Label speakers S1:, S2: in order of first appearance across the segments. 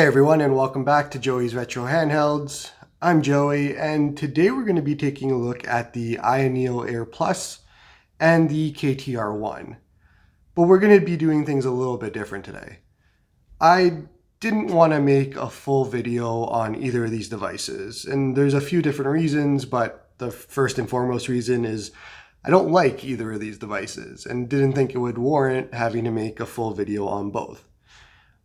S1: Hey everyone, and welcome back to Joey's Retro Handhelds. I'm Joey, and today we're going to be taking a look at the Ayaneo Air Plus and the KTR1. But we're going to be doing things a little bit different today. I didn't want to make a full video on either of these devices, and there's a few different reasons, but the first and foremost reason is I don't like either of these devices and didn't think it would warrant having to make a full video on both.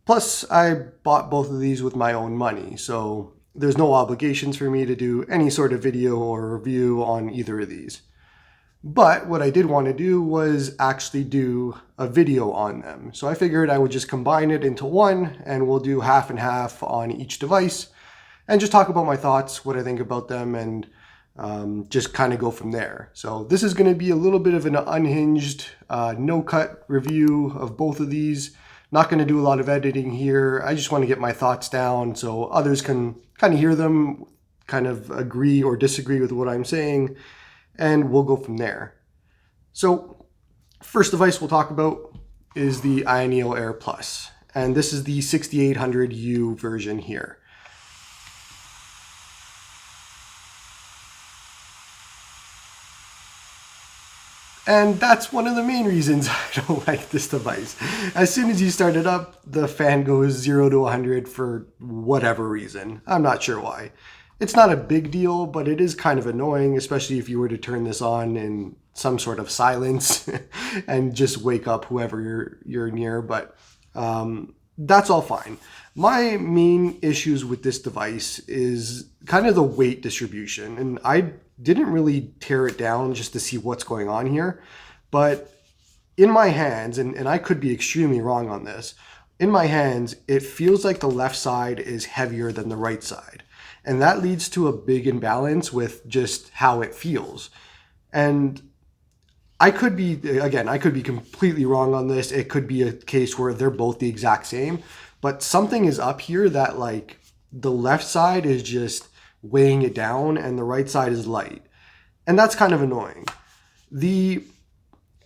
S1: Plus, I bought both of these with my own money, so there's no obligations for me to do any sort of video or review on either of these. But what I did want to do was actually do a video on them. So I figured I would just combine it into one, and we'll do half and half on each device, and just talk about my thoughts, what I think about them, and just kind of go from there. So this is going to be a little bit of an unhinged, no-cut review of both of these. Not going to do a lot of editing here. I just want to get my thoughts down so others can kind of hear them, kind of agree or disagree with what I'm saying, and we'll go from there. So first device we'll talk about is the Ayaneo Air Plus, and this is the 6800U version here. And that's one of the main reasons I don't like this device. As soon as you start it up, the fan goes 0 to 100 for whatever reason. I'm not sure why. It's not a big deal, but it is kind of annoying, especially if you were to turn this on in some sort of silence and just wake up whoever you're near, but that's all fine. My main issues with this device is kind of the weight distribution, and I didn't really tear it down just to see what's going on here, but in my hands, and I could be extremely wrong on this, in my hands, it feels like the left side is heavier than the right side. And that leads to a big imbalance with just how it feels. And I could be completely wrong on this. It could be a case where they're both the exact same, but something is up here that like the left side is just weighing it down and the right side is light. And that's kind of annoying. The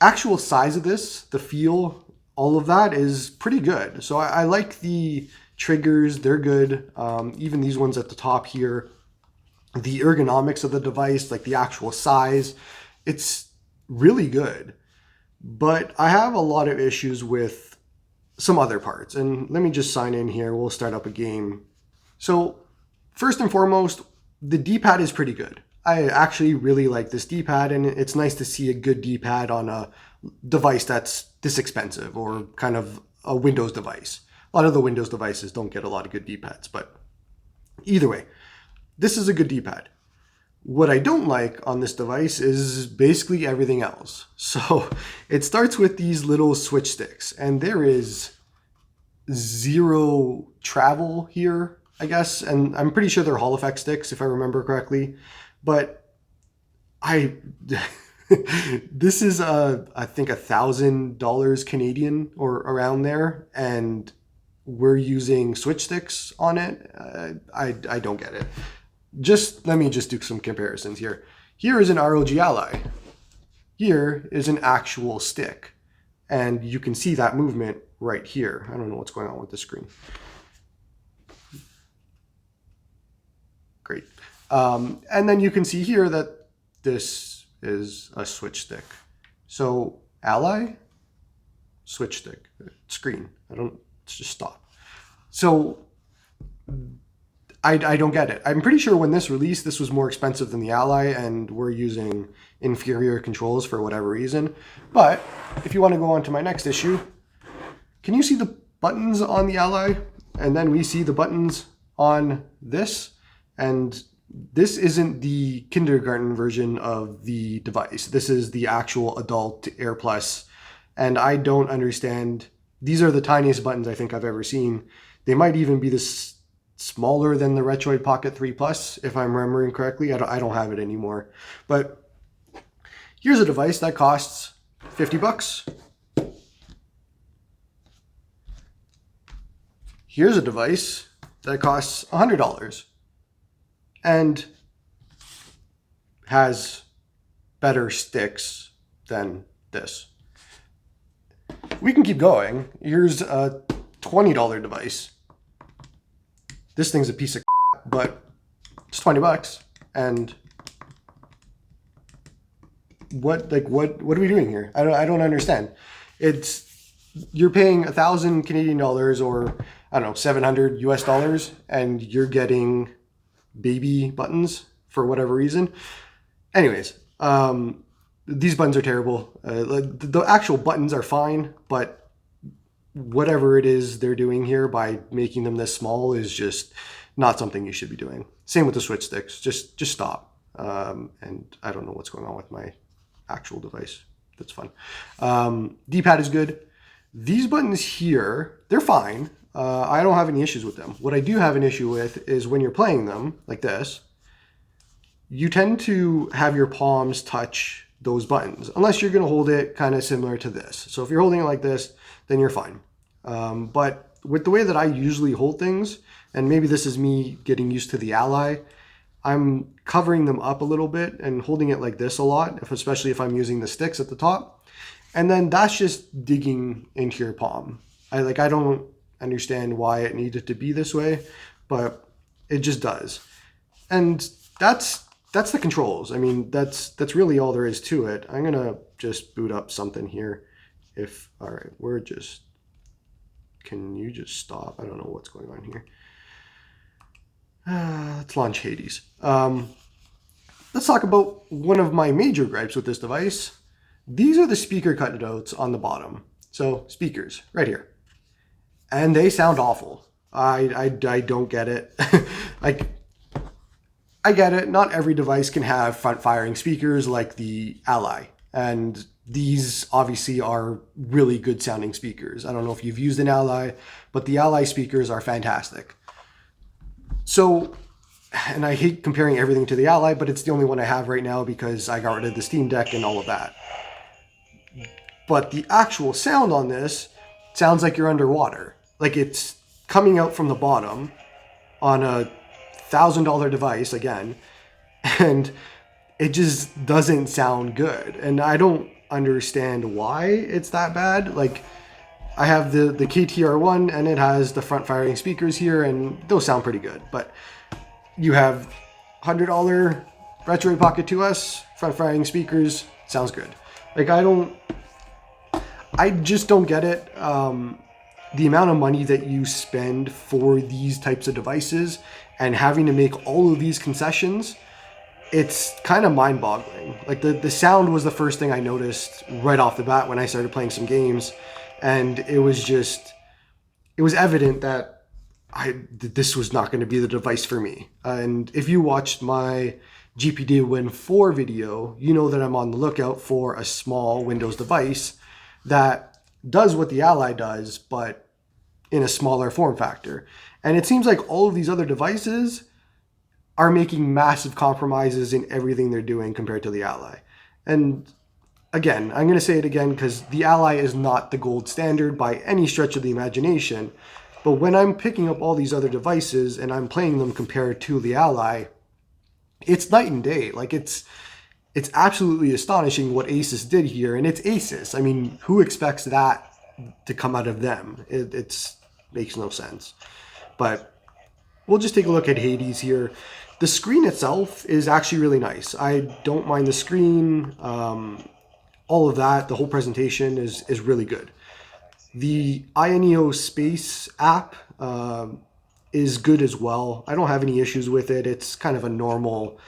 S1: actual size of this, the feel, all of that is pretty good. So I like the triggers, they're good. Even these ones at the top here, the ergonomics of the device, like the actual size, it's really good. But I have a lot of issues with some other parts. And let me just sign in here. We'll start up a game. So first and foremost, the D-pad is pretty good. I actually really like this D-pad, and it's nice to see a good D-pad on a device that's this expensive, or kind of a Windows device. A lot of the Windows devices don't get a lot of good D-pads, but either way, this is a good D-pad. What I don't like on this device is basically everything else. So it starts with these little switch sticks, and there is zero travel here, I guess, and I'm pretty sure they're Hall effect sticks if I remember correctly, but this is I think $1,000 Canadian or around there, and we're using switch sticks on it. I don't get it. Let me just do some comparisons here. Here is an ROG Ally. Here is an actual stick, and you can see that movement right here. I don't know what's going on with the screen. Great. And then you can see here that this is a switch stick. So Ally, switch stick, screen. Let's just stop. So I don't get it. I'm pretty sure when this released, this was more expensive than the Ally, and we're using inferior controls for whatever reason. But if you want to go on to my next issue, can you see the buttons on the Ally? And then we see the buttons on this. And this isn't the kindergarten version of the device. This is the actual adult Air Plus. And I don't understand. These are the tiniest buttons I think I've ever seen. They might even be this smaller than the Retroid Pocket 3 Plus, if I'm remembering correctly. I don't have it anymore. But here's a device that costs 50 bucks. Here's a device that costs $100 and has better sticks than this. We can keep going. Here's a $20 device This thing's a piece of crap, but it's 20 bucks. And what are we doing here? I don't understand. You're paying 1,000 Canadian dollars, or I don't know, 700 US dollars, and you're getting baby buttons for whatever reason. Anyways, these buttons are terrible. The actual buttons are fine, but whatever it is they're doing here by making them this small is just not something you should be doing. Same with the switch sticks. Just stop. And I don't know what's going on with my actual device. That's fun. D-pad is good. These buttons here, they're fine. I don't have any issues with them. What I do have an issue with is when you're playing them like this, you tend to have your palms touch those buttons, unless you're going to hold it kind of similar to this. So if you're holding it like this, then you're fine. But with the way that I usually hold things, and maybe this is me getting used to the Ally, I'm covering them up a little bit and holding it like this a lot, especially if I'm using the sticks at the top. And then that's just digging into your palm. I don't understand why it needed to be this way, but it just does. And that's the controls. I mean, that's really all there is to it. I'm gonna just boot up something here. All right, can you just stop? I don't know what's going on here. Let's launch Hades. Let's talk about one of my major gripes with this device. These are the speaker cutouts on the bottom. So speakers right here. And they sound awful. I don't get it. I get it. Not every device can have front-firing speakers like the Ally. And these obviously are really good sounding speakers. I don't know if you've used an Ally, but the Ally speakers are fantastic. So, and I hate comparing everything to the Ally, but it's the only one I have right now because I got rid of the Steam Deck and all of that. But the actual sound on this sounds like you're underwater. Like it's coming out from the bottom on a $1,000 device again, and it just doesn't sound good. And I don't understand why it's that bad. Like I have the KTR1 and it has the front firing speakers here and those sound pretty good. But you have $100 Retro Pocket 2S front firing speakers, sounds good. Like I just don't get it. The amount of money that you spend for these types of devices and having to make all of these concessions, it's kind of mind-boggling. Like the sound was the first thing I noticed right off the bat when I started playing some games, and it was evident that this was not going to be the device for me. And if you watched my GPD Win 4 video, you know that I'm on the lookout for a small Windows device that does what the Ally does, but in a smaller form factor. And it seems like all of these other devices are making massive compromises in everything they're doing compared to the Ally. And again, I'm going to say it again because the Ally is not the gold standard by any stretch of the imagination. But when I'm picking up all these other devices and I'm playing them compared to the Ally, it's night and day. Like it's absolutely astonishing what Asus did here, and it's Asus. I mean, who expects that to come out of them? It makes no sense. But we'll just take a look at Hades here. The screen itself is actually really nice. I don't mind the screen. All of that, the whole presentation is really good. The Ayaneo Space app is good as well. I don't have any issues with it. It's kind of a normal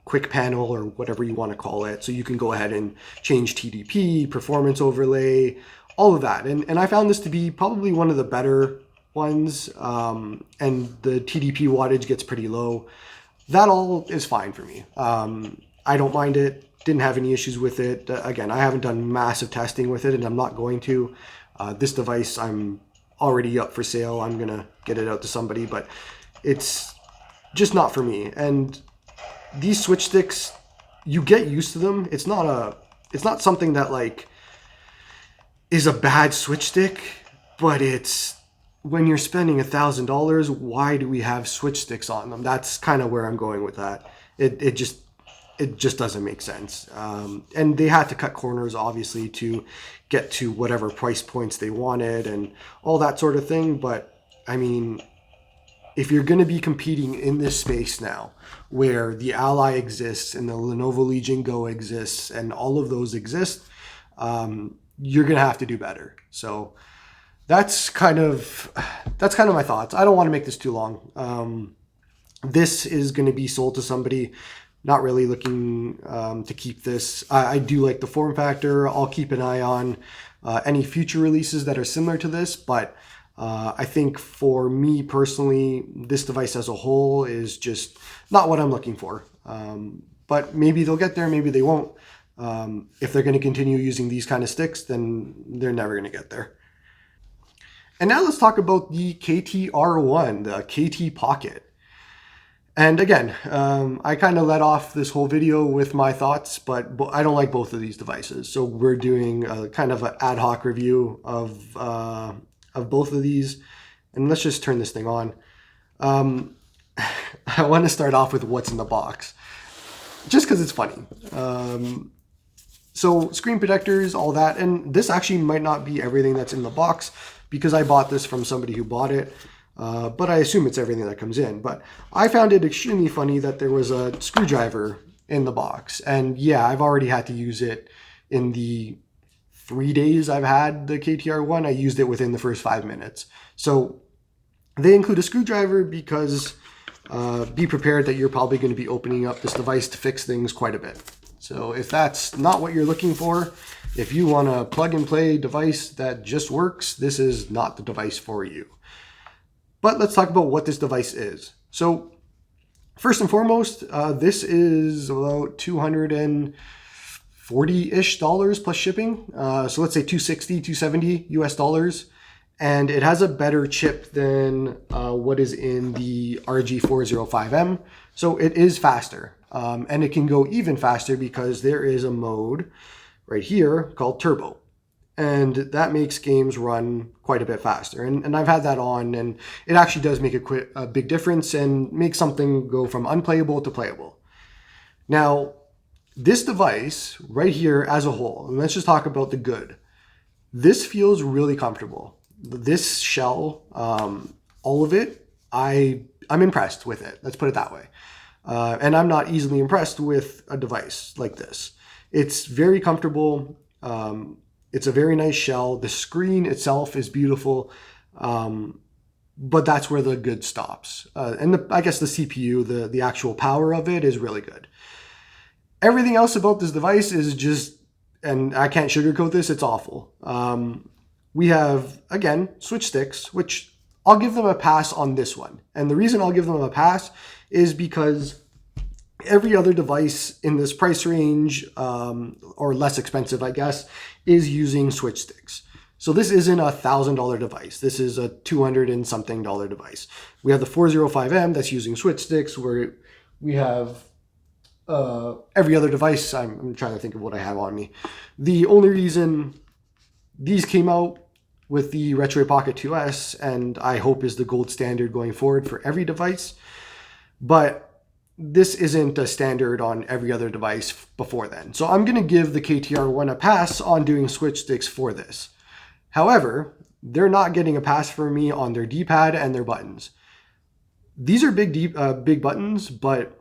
S1: quick panel or whatever you want to call it. So you can go ahead and change TDP, performance overlay, all of that. And I found this to be probably one of the better ones. And the TDP wattage gets pretty low. That all is fine for me. I don't mind it. Didn't have any issues with it. Again, I haven't done massive testing with it, and I'm not going to. This device, I'm already up for sale. I'm going to get it out to somebody, but it's just not for me. And these switch sticks, you get used to them. It's not something that like is a bad switch stick, but it's when you're spending $1,000, why do we have switch sticks on them? That's kind of where I'm going with that. It just doesn't make sense. And they had to cut corners, obviously, to get to whatever price points they wanted and all that sort of thing. But I mean, if you're going to be competing in this space now, where the Ally exists and the Lenovo Legion Go exists and all of those exist, you're going to have to do better. So that's kind of my thoughts. I don't want to make this too long. This is going to be sold to somebody not really looking to keep this. I do like the form factor. I'll keep an eye on any future releases that are similar to this, but I think for me personally, this device as a whole is just not what I'm looking for. But maybe they'll get there, maybe they won't. If they're going to continue using these kind of sticks, then they're never going to get there. And now let's talk about the KTR1, the KT Pocket. And again, I kind of led off this whole video with my thoughts, but I don't like both of these devices. So we're doing a kind of an ad hoc review of both of these. And let's just turn this thing on. I want to start off with what's in the box, just because it's funny. So screen protectors, all that. And this actually might not be everything that's in the box, because I bought this from somebody who bought it. But I assume it's everything that comes in. But I found it extremely funny that there was a screwdriver in the box. And yeah, I've already had to use it in the 3 days I've had the KTR1. I used it within the first 5 minutes. So they include a screwdriver because be prepared that you're probably going to be opening up this device to fix things quite a bit. So if that's not what you're looking for, if you want a plug and play device that just works, this is not the device for you. But let's talk about what this device is. So first and foremost, this is about $240-ish plus shipping. So let's say 260, 270 US dollars. And it has a better chip than what is in the RG405M. So it is faster. And it can go even faster because there is a mode right here called Turbo. And that makes games run quite a bit faster. And I've had that on, and it actually does make a big difference and make something go from unplayable to playable. Now, this device right here as a whole, and let's just talk about the good. This feels really comfortable. This shell, all of it, I'm impressed with it. Let's put it that way. And I'm not easily impressed with a device like this. It's very comfortable. It's a very nice shell. The screen itself is beautiful, but that's where the good stops. And I guess the CPU, the actual power of it is really good. Everything else about this device is just, and I can't sugarcoat this, it's awful. We have, again, switch sticks, which I'll give them a pass on this one. And the reason I'll give them a pass is because every other device in this price range, or less expensive, I guess, is using switch sticks. So this isn't a $1,000 device. This is a $200 and something device. We have the 405M that's using switch sticks, where we have every other device. I'm trying to think of what I have on me. The only reason these came out with the Retro Pocket 2S, and I hope is the gold standard going forward for every device, but this isn't a standard on every other device before then. So I'm going to give the KTR1 a pass on doing switch sticks for this. However, they're not getting a pass for me on their D-pad and their buttons. These are big buttons, but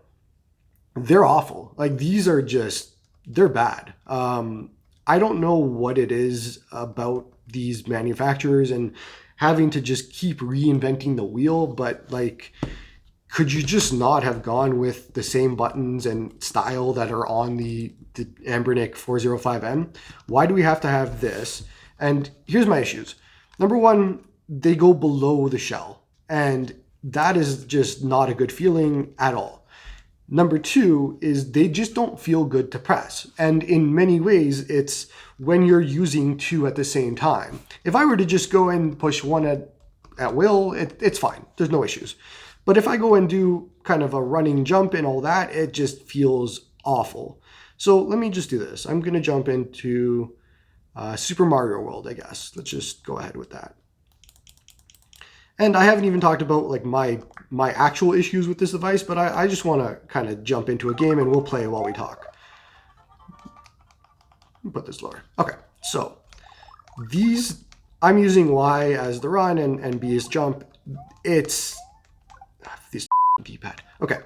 S1: they're awful. Like, these are just, they're bad. I don't know what it is about these manufacturers and having to just keep reinventing the wheel, but like, could you just not have gone with the same buttons and style that are on the Anbernic 405M? Why do we have to have this? And here's my issues. Number one, they go below the shell, and that is just not a good feeling at all. Number two is they just don't feel good to press. And in many ways, it's when you're using two at the same time. If I were to just go and push one at will, it's fine. There's no issues. But if I go and do kind of a running jump and all that, it just feels awful. So let me just do this. I'm going to jump into Super Mario World, I guess. Let's just go ahead with that. And I haven't even talked about like my actual issues with this device, but I just want to kind of jump into a game and we'll play while we talk. Put this lower. Okay, so these, I'm using Y as the run and B as jump. It's D-pad. Okay.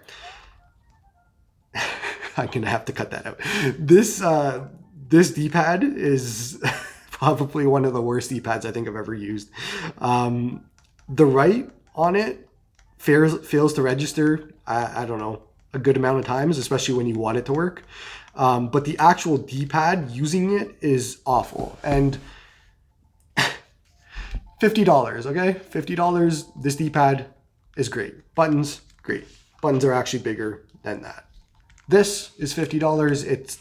S1: I'm gonna have to cut that out. This D-pad is probably one of the worst D-pads I think I've ever used. The right on it fails to register, I don't know, a good amount of times, especially when you want it to work. But the actual D-pad, using it is awful. And $50, okay? $50, this D-pad is great. Buttons, great. Buttons are actually bigger than that. This is $50. It's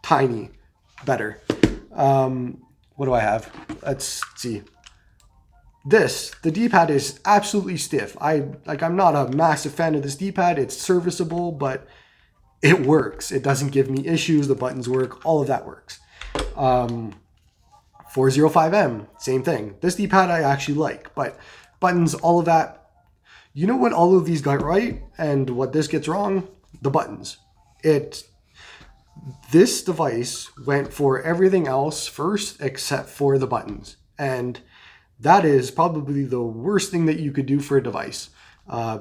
S1: tiny, better. What do I have? Let's see. The D-pad is absolutely stiff. I'm not a massive fan of this D-pad. It's serviceable, but it works. It doesn't give me issues. The buttons work. All of that works. 405M, same thing. This D-pad I actually like, but buttons, all of that. You know what all of these got right and what this gets wrong? The buttons. This device went for everything else first except for the buttons. And that is probably the worst thing that you could do for a device.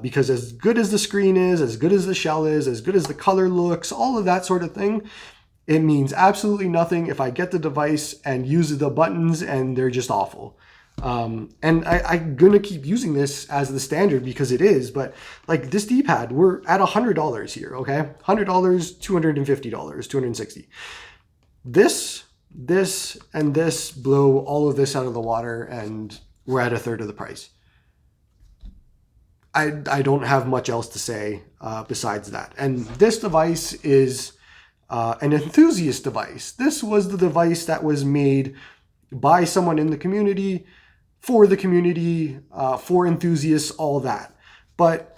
S1: Because as good as the screen is, as good as the shell is, as good as the color looks, all of that sort of thing, it means absolutely nothing if I get the device and use the buttons and they're just awful. And I'm gonna keep using this as the standard because it is, but like this D-pad, we're at $100 here, okay? $100, $250, $260. This, and this blow all of this out of the water and we're at a third of the price. I don't have much else to say besides that. And this device is an enthusiast device. This was the device that was made by someone in the community, for the community, for enthusiasts, all that. But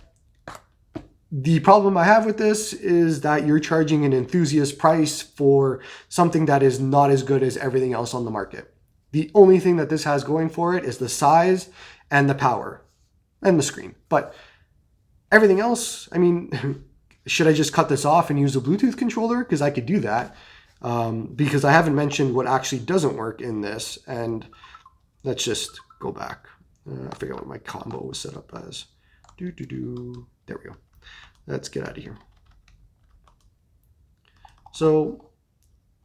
S1: the problem I have with this is that you're charging an enthusiast price for something that is not as good as everything else on the market. The only thing that this has going for it is the size and the power and the screen. But everything else, I mean, should I just cut this off and use a Bluetooth controller? Because I could do that. Because I haven't mentioned what actually doesn't work in this. And let's just go back. I forget what my combo was set up as. There we go. Let's get out of here. So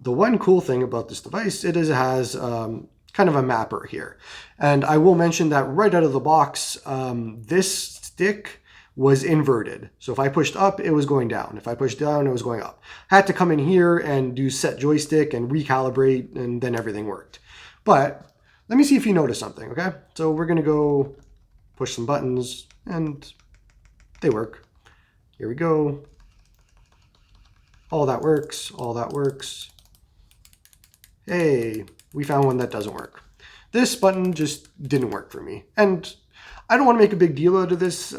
S1: the one cool thing about this device, it has kind of a mapper here. And I will mention that right out of the box, this stick was inverted. So if I pushed up, it was going down. If I pushed down, it was going up. I had to come in here and do set joystick and recalibrate, and then everything worked. But let me see if you notice something, okay? So we're gonna go push some buttons and they work. Here we go. All that works, all that works. Hey, we found one that doesn't work. This button just didn't work for me. And I don't want to make a big deal out of this.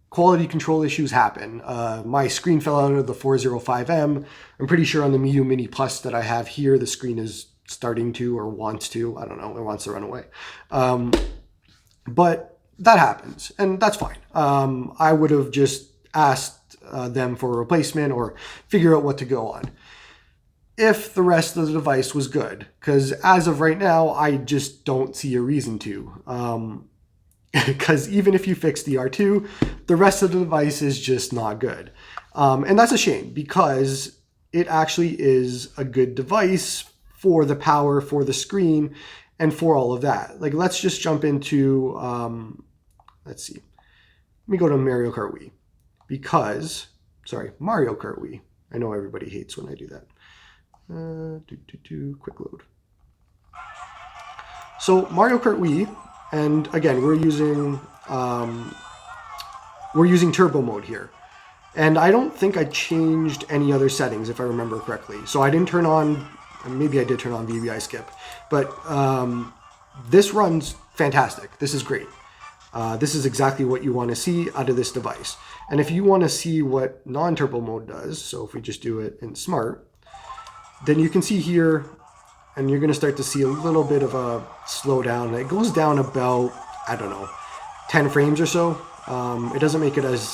S1: Quality control issues happen. My screen fell out of the 405M. I'm pretty sure on the Medium Mini Plus that I have here, the screen is starting to or wants to. I don't know. It wants to run away. But that happens, and that's fine. I would have just asked them for a replacement or figure out what to go on if the rest of the device was good. Because as of right now, I just don't see a reason to. Because even if you fix the R2, the rest of the device is just not good. And that's a shame because it actually is a good device for the power, for the screen, and for all of that. Like, let's just jump into, let's see. Let me go to Mario Kart Wii because, sorry, Mario Kart Wii. I know everybody hates when I do that. Quick load. So Mario Kart Wii, and again, we're using turbo mode here. And I don't think I changed any other settings if I remember correctly. So I didn't turn on, maybe I did turn on VBI skip, but this runs fantastic. This is great. This is exactly what you want to see out of this device. And if you want to see what non-turbo mode does, so if we just do it in smart, then you can see here, and you're going to start to see a little bit of a slowdown. It goes down about, I don't know, 10 frames or so. It doesn't make it as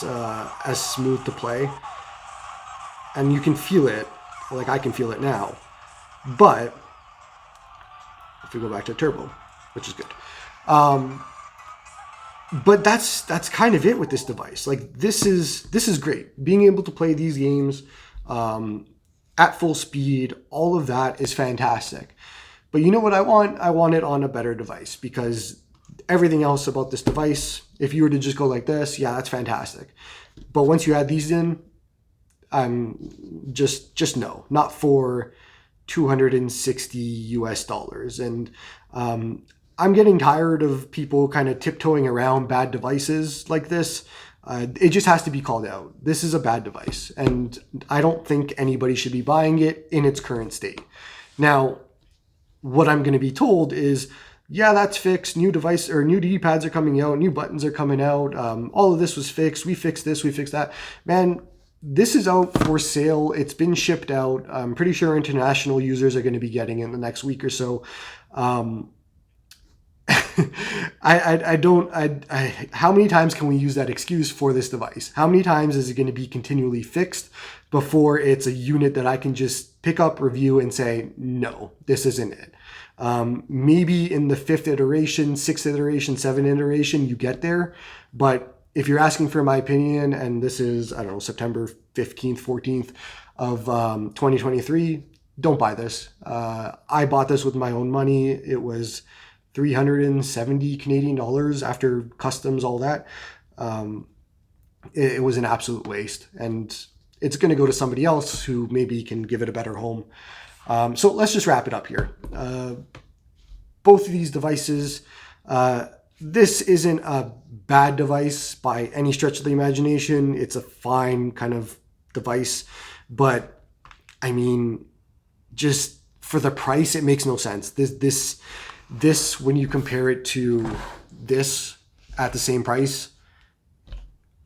S1: smooth to play. And you can feel it, like I can feel it now. But if we go back to turbo, which is good, But that's kind of it with this device. Like this is great. Being able to play these games at full speed, all of that is fantastic. But you know what I want? I want it on a better device, because everything else about this device, if you were to just go like this, yeah, that's fantastic. But once you add these in, I'm just no, not for 260 US dollars. And I'm getting tired of people kind of tiptoeing around bad devices like this. It just has to be called out. This is a bad device, and I don't think anybody should be buying it in its current state. Now, what I'm going to be told is, yeah, that's fixed. New device or new D-pads are coming out. New buttons are coming out. All of this was fixed. We fixed this. We fixed that. Man, this is out for sale. It's been shipped out. I'm pretty sure international users are going to be getting it in the next week or so. How many times can we use that excuse for this device? How many times is it going to be continually fixed before it's a unit that I can just pick up, review, and say, no, this isn't it? Maybe in the 5th iteration, 6th iteration, 7th iteration, you get there. But if you're asking for my opinion, and this is, I don't know, September 15th, 14th of 2023, don't buy this. I bought this with my own money. It was 370 Canadian dollars after customs, all that. It was an absolute waste, and it's going to go to somebody else who maybe can give it a better home. So let's just wrap it up here. Both of these devices, this isn't a bad device by any stretch of the imagination. It's a fine kind of device, but I mean, just for the price, it makes no sense. This, when you compare it to this at the same price,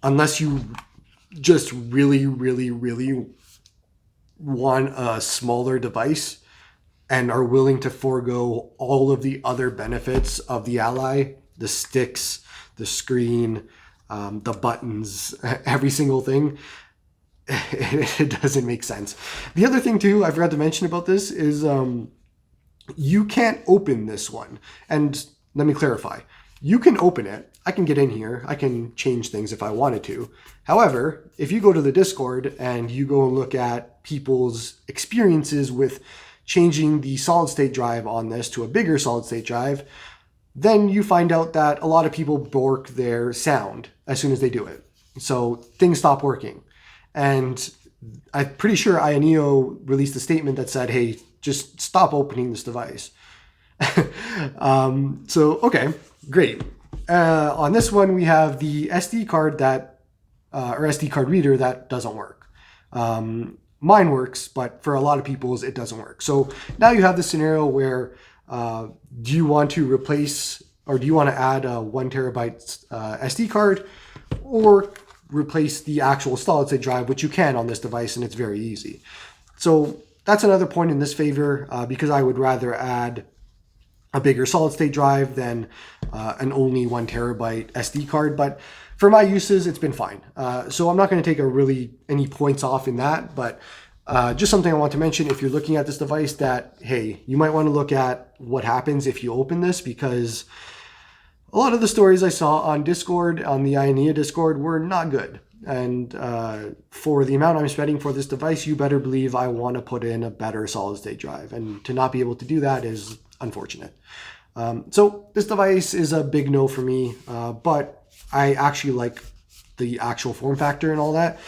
S1: unless you just really, really, really want a smaller device and are willing to forego all of the other benefits of the Ally, the sticks, the screen, the buttons, every single thing, it doesn't make sense. The other thing too, I forgot to mention about this is you can't open this one. And let me clarify. You can open it. I can get in here. I can change things if I wanted to. However, if you go to the Discord and you go and look at people's experiences with changing the solid state drive on this to a bigger solid state drive, then you find out that a lot of people bork their sound as soon as they do it. So things stop working. And I'm pretty sure Ayaneo released a statement that said, hey, just stop opening this device. So, okay, great. On this one, we have the SD card that, or SD card reader that doesn't work. Mine works, but for a lot of people's, it doesn't work. So now you have the scenario where do you want to replace, or do you want to add a 1 terabyte SD card, or replace the actual solid state drive, which you can on this device, and it's very easy. So that's another point in this favor, because I would rather add a bigger solid state drive than an only 1 terabyte SD card. But for my uses, it's been fine. So I'm not going to take any points off in that, but just something I want to mention if you're looking at this device, that, hey, you might want to look at what happens if you open this, because a lot of the stories I saw on Discord, on the Ayaneo Discord, were not good. And for the amount I'm spending for this device, you better believe I want to put in a better solid state drive. And to not be able to do that is unfortunate. So this device is a big no for me, but I actually like the actual form factor and all that.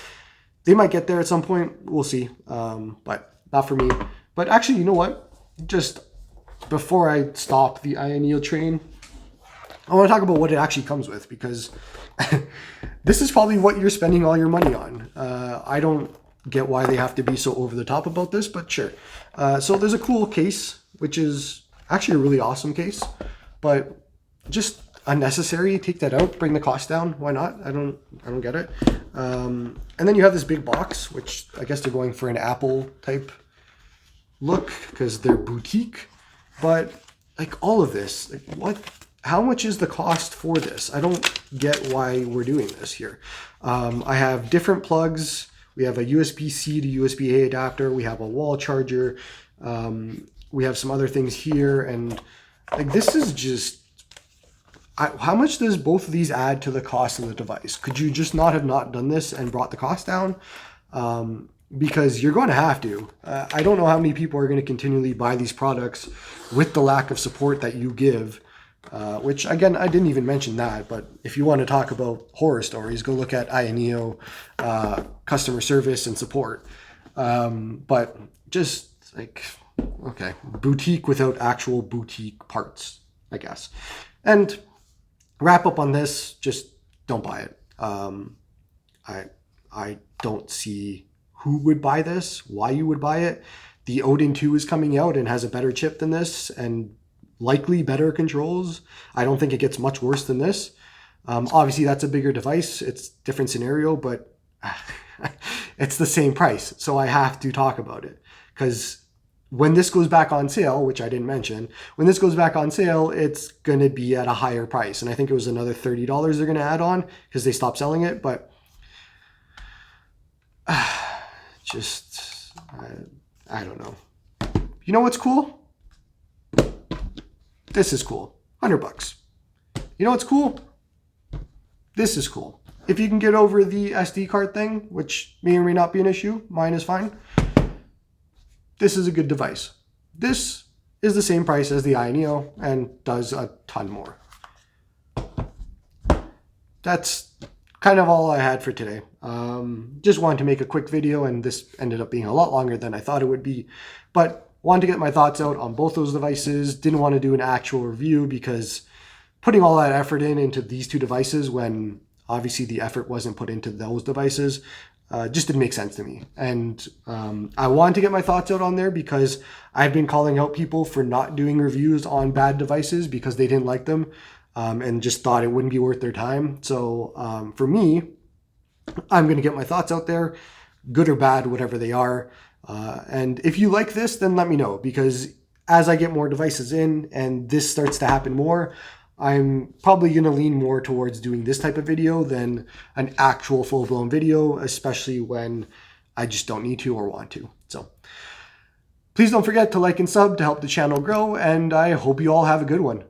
S1: They might get there at some point. We'll see. But not for me. But actually, you know what? Just before I stop the Ayaneo train, I want to talk about what it actually comes with, because this is probably what you're spending all your money on. I don't get why they have to be so over the top about this, but sure. So there's a cool case, which is actually a really awesome case, but just unnecessary. Take that out, bring the cost down. Why not? I don't get it. And then you have this big box, which I guess they're going for an Apple type look because they're boutique. But like all of this, like what? How much is the cost for this? I don't get why we're doing this here. I have different plugs. We have a USB-C to USB-A adapter. We have a wall charger. We have some other things here. And like this is just How much does both of these add to the cost of the device? Could you just not have not done this and brought the cost down? Because you're going to have to. I don't know how many people are going to continually buy these products with the lack of support that you give, which again, I didn't even mention that, but if you want to talk about horror stories, go look at Ayaneo customer service and support. But just like, okay, boutique without actual boutique parts, I guess. And wrap up on this, just don't buy it. I don't see who would buy this, why you would buy it. The Odin 2 is coming out and has a better chip than this and likely better controls. I don't think it gets much worse than this. Obviously, that's a bigger device. It's a different scenario, but it's the same price. So I have to talk about it because when this goes back on sale, which I didn't mention, when this goes back on sale, it's going to be at a higher price. And I think it was another $30 they're going to add on because they stopped selling it. But just, I don't know. You know what's cool? This is cool. $100. You know what's cool? This is cool. If you can get over the SD card thing, which may or may not be an issue, mine is fine. This is a good device. This is the same price as the Ayaneo and does a ton more. That's kind of all I had for today. Just wanted to make a quick video, and this ended up being a lot longer than I thought it would be, but wanted to get my thoughts out on both those devices. Didn't want to do an actual review because putting all that effort into these two devices when obviously the effort wasn't put into those devices just didn't make sense to me. And I wanted to get my thoughts out on there because I've been calling out people for not doing reviews on bad devices because they didn't like them and just thought it wouldn't be worth their time. So for me, I'm going to get my thoughts out there, good or bad, whatever they are. And if you like this, then let me know, because as I get more devices in and this starts to happen more, I'm probably going to lean more towards doing this type of video than an actual full-blown video, especially when I just don't need to or want to. So please don't forget to like and sub to help the channel grow, and I hope you all have a good one.